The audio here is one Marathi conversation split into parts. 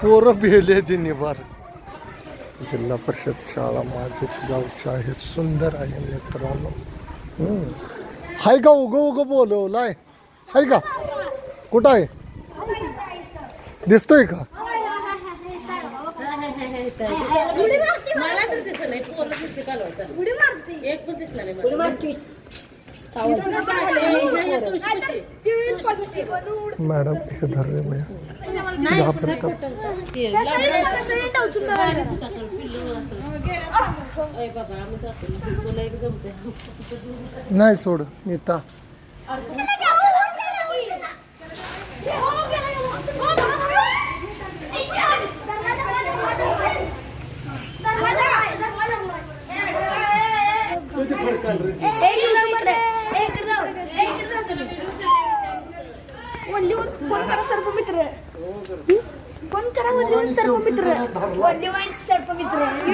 पोरं भेले ती निभार. जिल्हा परिषद शाळा माझ्याच गावची आहे, सुंदर आहे मित्रांनो. हाय का उगं बोलवलाय? हाय का? कुठं आहे? दिसतोय का? मॅडम हे धर रे भैया. नाही सोड नीता.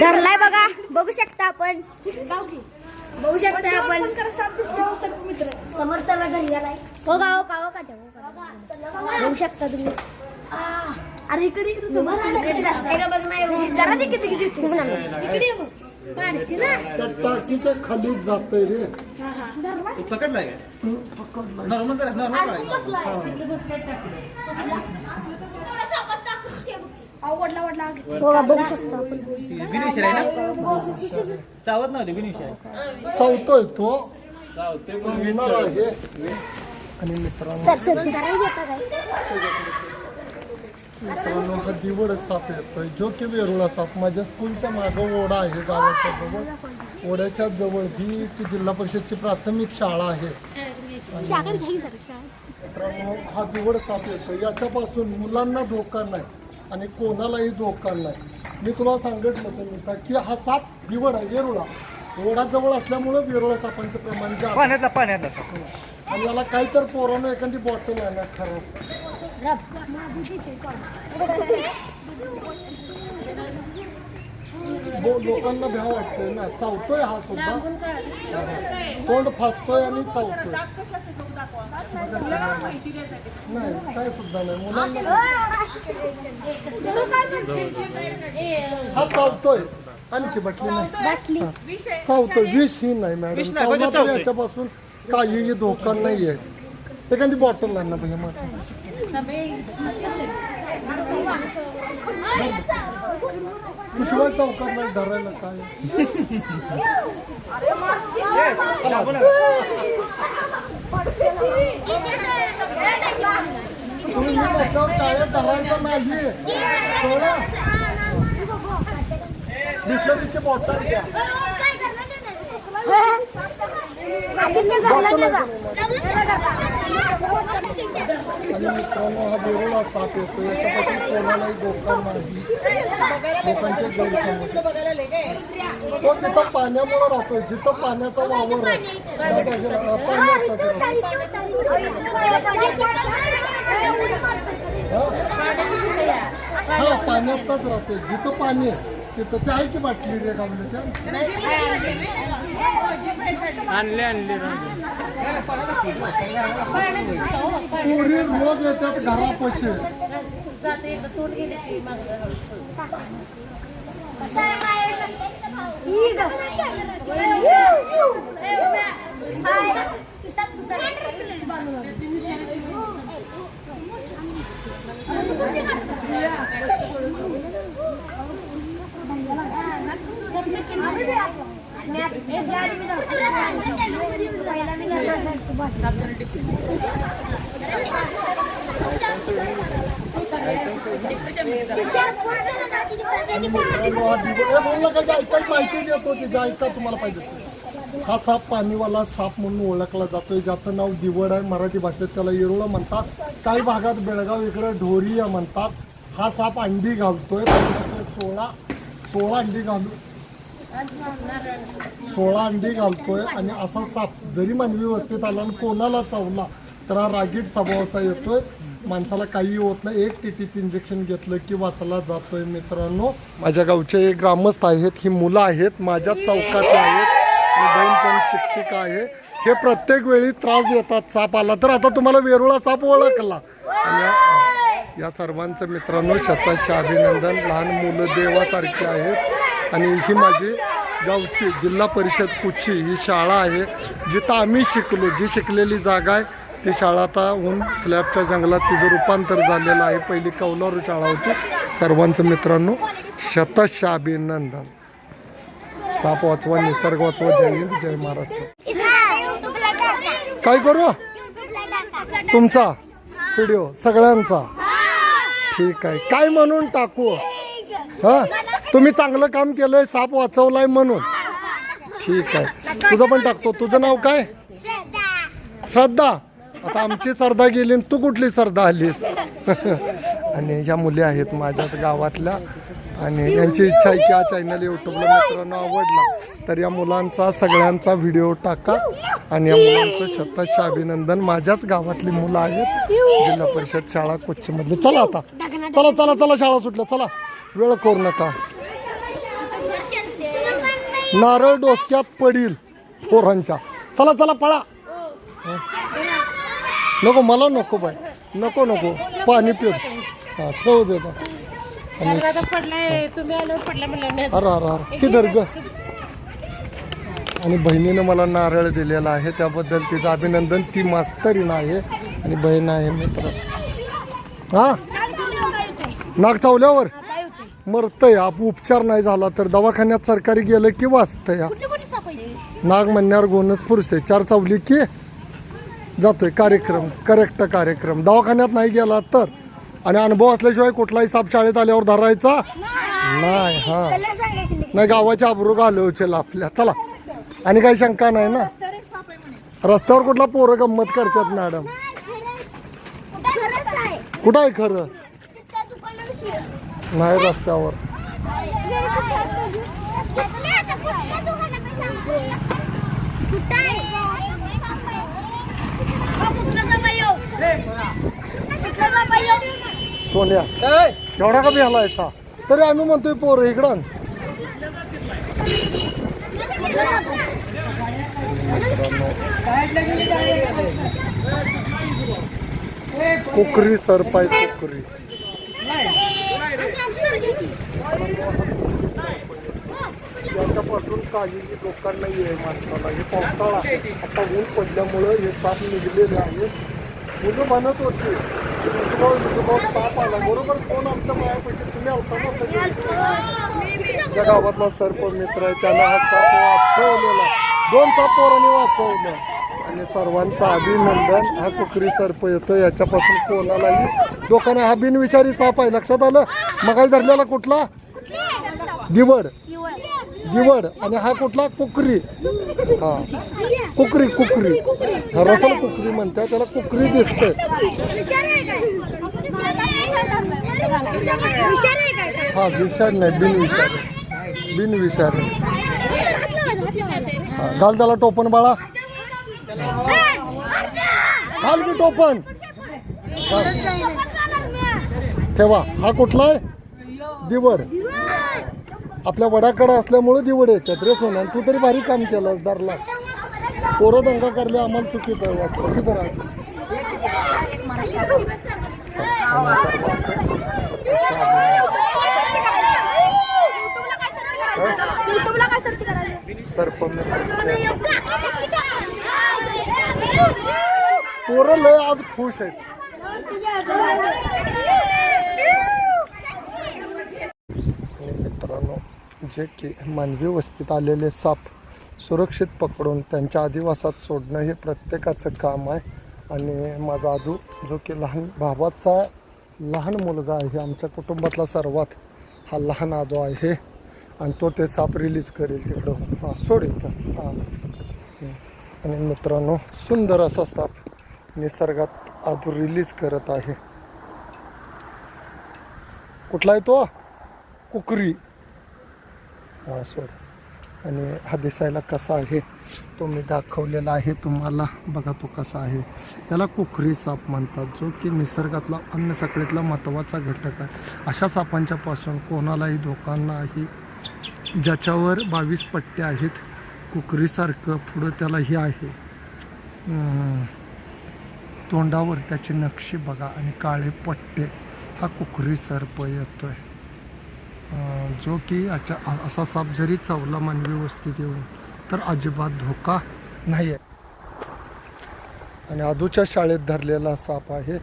धरलाय बघा, बघू शकता आपण. बघू शकता आपण समर्थला धरलाय. हो का हो का हो का बघू शकता तुम्ही. अरे इकडे जरा ते किती किती टाकीच्या खाली जातंय रे. पकडलाय नॉर्मल बघू शकता आपण. चावत नव्हते चावतोय तो. चावणार आहे. आणि मित्रांनो हा दिवड साप येतोय, जो की वेरुळा साप. माझ्या स्कूलच्या मागं ओढा आहे गावाच्या जवळ. ओढ्याच्या जवळ ही जिल्हा परिषदची प्राथमिक शाळा आहे. मित्रांनो हा दिवड साप येतोय. याच्यापासून मुलांना धोका नाही आणि कोणालाही धोका नाही. मी तुला सांगितलं होतं की हा साप दिवड आहे, वेरुळा ओढ्याजवळ असल्यामुळे वेरुळा सापांचं प्रमाण जास्त. पाण्यातला आणि याला काहीतरी पोरानं एखादी बॉटल आहे ना खराब. लोकांना भ्या वाटतोय ना. चावतोय हा सुद्धा, तोंड फासतोय आणि चावतोय. नाही काय सुद्धा नाही मुलांना. हा चावतोय. आणखी बाटली नाही. चावतोय. विष ही नाही मॅडम. चावला तरी याच्यापासून काहीही धोका नाही आहे. एखादी बॉटल आहे ना भैया मग शिवाय चौकात नाही धरायला काय. तुम्ही चाळ्यात धरायचं नाही. बिस्लरीची बॉटल घ्या. आणि मित्रांनो हा वेरुळा साप येतो. याच्यापासून कोणालाही धोका नाही. लोकांचे गैरसमज. तो तिथं पाण्यामुळे राहतोय, जिथं पाण्याचा वावर आहे हा पाण्यातच राहतोय. जिथं पाणी आहे तिथं ते आहे की बाटली रे गावलं त्या आणले पुरी रोज येतात घरापाशी. माहिती देतो की ऐका तुम्हाला पाहिजे. हा साप पाणीवाला साप म्हणून ओळखला जातोय, ज्याचं नाव दिवड आहे. मराठी भाषेत त्याला येरुळा म्हणतात. काही भागात बेळगाव इकडे ढोरिया म्हणतात. हा साप अंडी घालतोय. 16 अंडी घालू 16 अंडी घालतोय. आणि असा साप जरी मानवी वस्तीत आला आणि कोणाला चावला तर हा रागीट स्वभावाचा येतोय. माणसाला काही होत नाही. एक टीटीचं इंजेक्शन घेतलं की वाचला जातोय. मित्रांनो माझ्या गावचे ग्रामस्थ आहेत, ही मुलं आहेत, माझ्या चौकातले आहेत, दोन पण शिक्षिका आहे. हे प्रत्येक वेळी त्रास देतात साप आला तर. आता तुम्हाला वेरुळा साप ओळखला. या सर्वांचं मित्रांनो शतश अभिनंदन. लहान मुलं देवासारखी आहेत आणि ही माझी गावची जिल्हा परिषद कुची ही शाळा आहे जिथं आम्ही शिकलो. जी शिकलेली जागा आहे ती शाळा आता ऊन स्लॅबच्या जंगलात तिचं रूपांतर झालेलं आहे. पहिली कौलारू शाळा होती. सर्वांचं मित्रांनो शतश अभिनंदन. साप वाचवा, निसर्ग वाचवा. जय हिंद, जय महाराष्ट्र. काय करू तुमचा व्हिडिओ सगळ्यांचा? ठीक आहे. काय म्हणून टाकू? हा, तुम्ही चांगलं काम केलंय, साप वाचवलाय म्हणून. ठीक आहे, तुझं पण टाकतो. तुझं नाव काय? श्रद्धा. आता आमची श्रद्धा गेली आणि तू कुठली श्रद्धा आलीस? आणि ह्या मुली आहेत माझ्याच गावातल्या आणि यांची इच्छा आहे की हा चॅनल यूट्यूबला मित्रांनो आवडला तर या मुलांचा सगळ्यांचा व्हिडिओ टाका. आणि या मुलांचं शतश अभिनंदन. माझ्याच गावातली मुलं आहेत, जिल्हा परिषद शाळा कोच्चीमधली. चला आता, चला चला चला, शाळा सुटल्या. चला, वेळ करू नका. नारळ डोसक्यात पडील पोरांच्या. चला चला, पळा. नको, मला नको बाय, नको नको. पाणी पिऊ. हा, ठेवू देता. अरे अरे किधर ग. आणि बहिणीनं मला नारळ दिलेला आहे त्याबद्दल तिचं अभिनंदन. ती मास्तरीण आहे आणि बहीण आहे मित्र. हा, नाक चावल्यावर मरतय. उपचार नाही झाला तर दवाखान्यात सरकारी गेलं की वाचतं. या नाग म्हणण्यावर गोनस फुरसे. 4 चावली की जातोय. कार्यक्रम करेक्ट कार्यक्रम. दवाखान्यात नाही गेला तर. आणि अनुभव असल्याशिवाय कुठलाही साप शाळेत आल्यावर धरायचा नाही. हा नाही, गावाच्या आबरू घालवचेल आपल्या. चला, आणि काही शंका नाही ना. रस्त्यावर कुठला पोरं गंमत करतात मॅडम? कुठं आहे खरं? नाही रस्त्यावर. सोन्या एवढा का बिहाला सा तरी आम्ही म्हणतोय पोरं इकडं. कुकरी सरपाय कुकरी. याच्यापासून काहीही लोकांना आहे माणसाला. हे पावसाळा आता ऊन पडल्यामुळं हे साप निघलेले आहेत. मुलं म्हणत होती साप आला. बरोबर कोण आमच्या मायापेक्षा तुम्ही आलता ना सगळे. त्या गावातला सर्प मित्र आहे त्याला हा साप वाचवलेला. 2 साप पोरांनी वाचवलं आणि सर्वांचं अभिनंदन. हा कुकरी सर्प येतो याच्यापासून कोणालाही लोकांना. हा बिनविषारी साप आहे, लक्षात आलं? मग धरलेला कुठला? दिवड. दिवड. आणि हा कुठला? कुकरी. हा, कुकरी कुकरी. हा, रसल कुकरी म्हणतात त्याला. कुकरी दिसतंय. हा, विषारी नाही, बिनविषारी. बिनविषारी. हा, घाल त्याला टोपण बाळा. घाल की टोपण. ठेवा. हा कुठला आहे? दिवड. आपल्या वडाकडे असल्यामुळे दिवड येतात रे सोन्या. तू तरी भारी काम केलं, धरला. पोरं दंगा करले आम्हाला चुकीचं आहे वाटतं. किती राहतं सर्प. पोरं लय आज खुश आहेत. मित्रांनो, जे की मानवी वस्तीत आलेले साप सुरक्षित पकडून त्यांच्या अधिवासात सोडणं हे प्रत्येकाचं काम आहे. आणि माझा आदू जो की लहान भावाचा लहान मुलगा आहे, आमच्या कुटुंबातला सर्वात हा लहान आदू आहे आणि तो ते साप रिलीज करेल तिकडं. हां, सोड इथं. हां. आणि मित्रांनो, सुंदर असा साप निसर्गात आदू रिलीज करत आहे. कुठला आहे तो? कुकरी. हां, सोड. आणि हा दिसायला कसा आहे तो मी दाखवलेला आहे तुम्हाला. बघा तो कसा आहे. त्याला कुकरी साप म्हणतात, जो की निसर्गातला अन्न साखळीतला महत्त्वाचा घटक आहे. अशा सापांच्या पासून कोणालाही धोका नाही. ज्याच्यावर 22 पट्टे आहेत, कुकरीसारखं पुढं त्याला हे आहे. तोंडावर त्याची नक्षी बघा आणि काळे पट्टे. हा कुकरी सर्प येतोय जो की असा साप जरी चावला मानवी वस्तीत येऊन तर अजिबात धोका नाही आहे आणि आदूच्या शाळेत धरलेला साप आहे.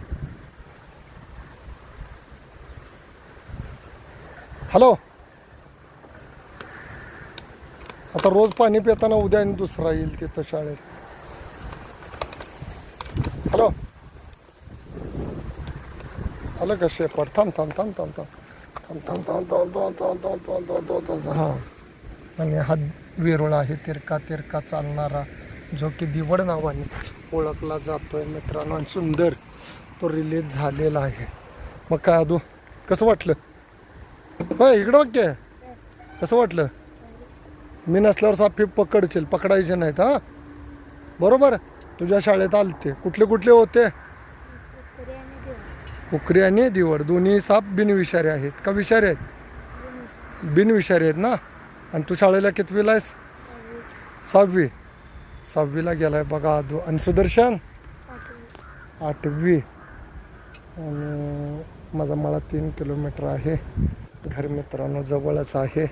हॅलो, आता रोज पाणी पिताना उद्या आणि दुसरा येईल तिथं शाळेत. हॅलो, आलं का शेपर? थांब थांब थांब थांब थांब थांब थांब थांब थांब थांब थांब थांब थांब थांब थांब थांब. हां, आणि हा वेरुळ आहे तिरका तिरका चालणारा जो की दिवड नावाने ओळखला जातोय मित्रांनो. आणि सुंदर तो रिलीज झालेला आहे. मग काय आदू कसं वाटलं? होय, इकडं बघ की. कसं वाटलं? मी नसल्यावर साप पकडशील, पकडायचे नाहीत हां, बरोबर? तुझ्या शाळेत आलते कुठले कुठले होते? कुकरी आणि दिवड दोन्ही साप बिनविषारी आहेत का विषारी आहेत? बिनविषारी आहेत ना. आणि तू शाळेला कितवीला आहेस? 6वीला गेलाय बघा आदू. आणि सुदर्शन 8वी. आणि माझा मला 3 किलोमीटर आहे घर मित्रांनो, जवळच आहे.